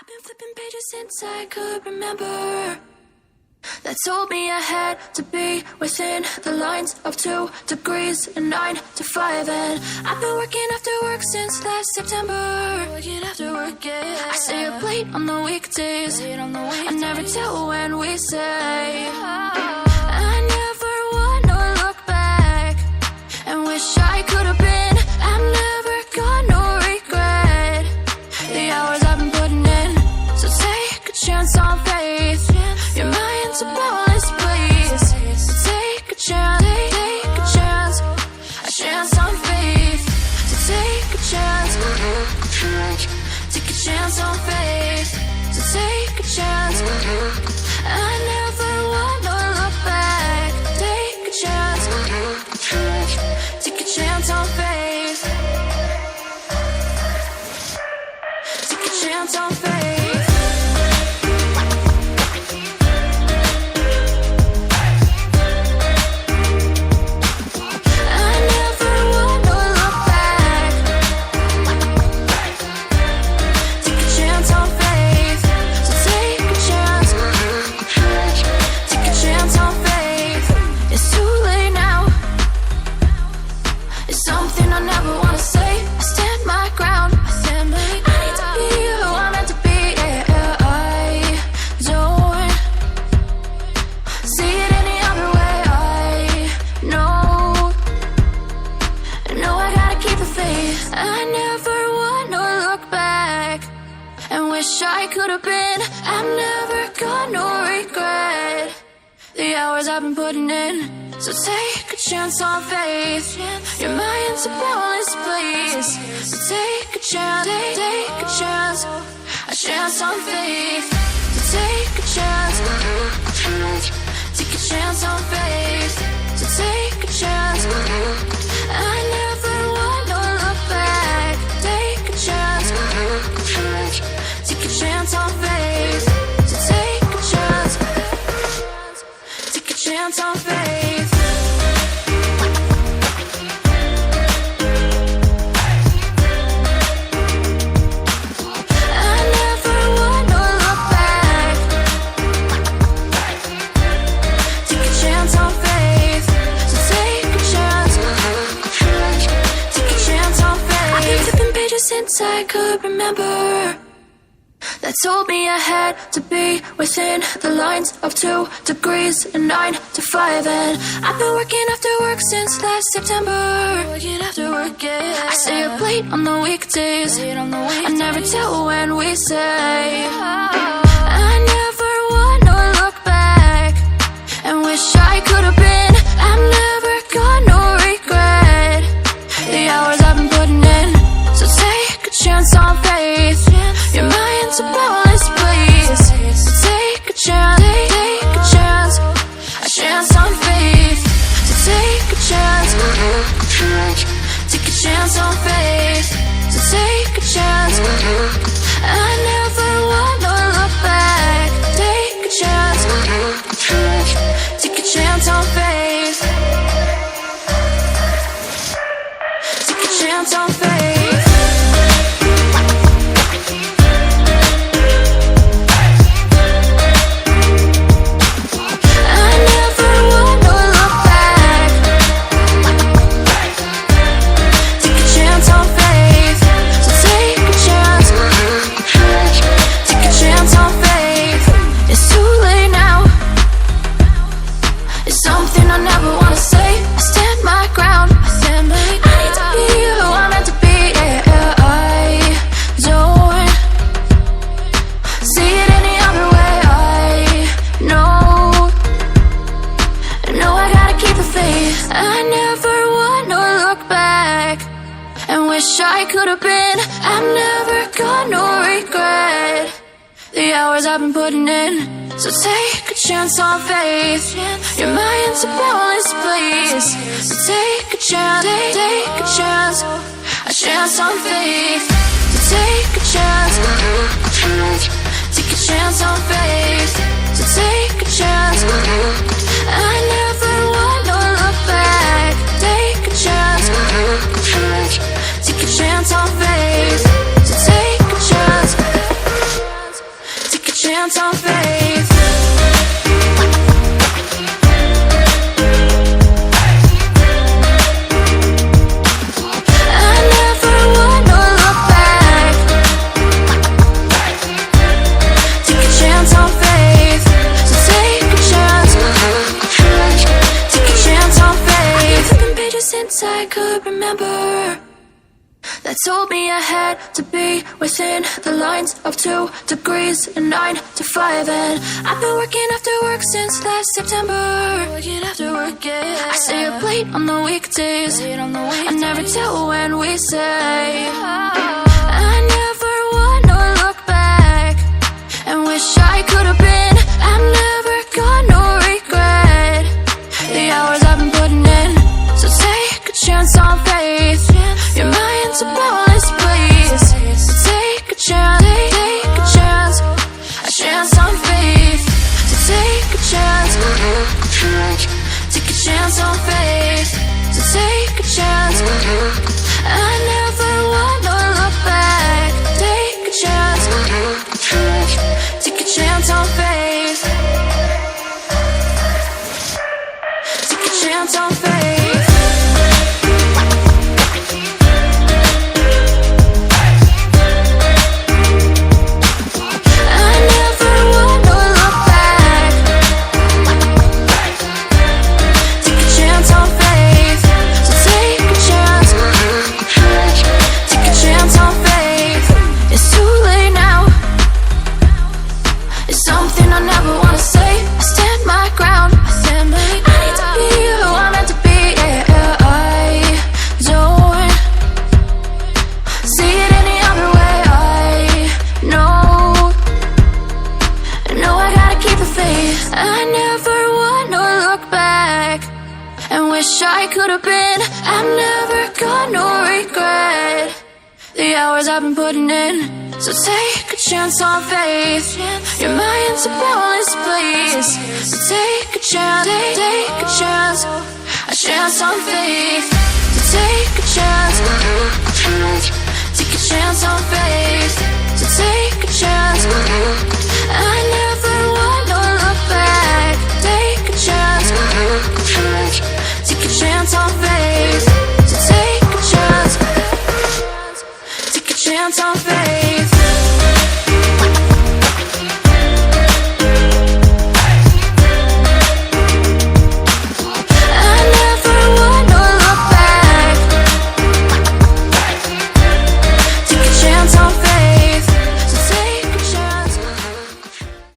been flipping pages since I could remember. That told me I had to be within the lines of 2 degrees and 9 to 5. And I've been working after work since last September. Working after work, yeah. I stay up late on the weekdays. I never tell when we say. I never wanna look back and wish I could have been. I'm never gonna regret the hours I've been putting in. So take a chance on faith. Your mind's a boundless place. So take a chance, a chance on faith. So take a chance, take a chance on faith. So take a chance. I never wanna look back. Take a chance, take a chance on faith. Take a chance on faith. I could have been. I'm never gonna regret the hours I've been putting in. So take a chance on faith. Your mind's a boundless place. So take a chance, take a chance, a chance on faith. So take a chance, take a chance on faith. So take a chance. I never wanna look back. Take a chance. Take a chance on faith. So take a chance. Take a chance on faith. I never wanna look back. Take a chance on faith. So take a chance. Take a chance on faith. I've been flipping pages since I could remember. That told me I had to be within the lines of 2 degrees and 9 to 5. And I've been working after work since last September. Working after work, yeah. I stay up late on the weekdays. I never tell when we say. I never wanna look back and wish I could have been. I'm never gonna regret the hours I've been putting in. So take a chance on faith. Your mind's a boundless place. So take a chance, take a chance, a chance on faith. So take a chance, take a chance on faith. So take a chance. I never wanna look back. Take a chance, take a chance on faith. Take a chance on faith. I never wanna look back and wish I could have been. I'm never gonna regret the hours I've been putting in. So take a chance on faith. Your mind's a boundless place. So take a chance, take a chance, a chance on faith. So take a chance, take a chance on faith. So take a chance. I never wanna look back. Take a chance, take a chance on faith. So take a chance. chance on faith. I never wanna look back. Take a chance on faith. So take a chance. Take a chance on faith. I've flipping pages since I could remember. That told me I had to be within the lines of 2 degrees and 9 to 5. And I've been working after work since last September. Working after work, yeah. I stay up late on the weekdays. I never tell when we say. I never wanna look back and wish I could have been. I've never got no regret. The hours I've been putting in. So take a chance on faith. Your mind's a boundless place. So take a chance, take a chance. A chance on faith. So take a chance. Take a chance on faith. So take a chance. I never wanna look back. Take a chance. Take a chance on faith. Take a chance on faith. I never wanna look back and wish I could have been. I've never got no regret. The hours I've been putting in. So take a chance on faith. Your mind's a boundless place. So take a chance, take a chance. A chance on faith. So take a chance. Take a chance on faith. So take a chance.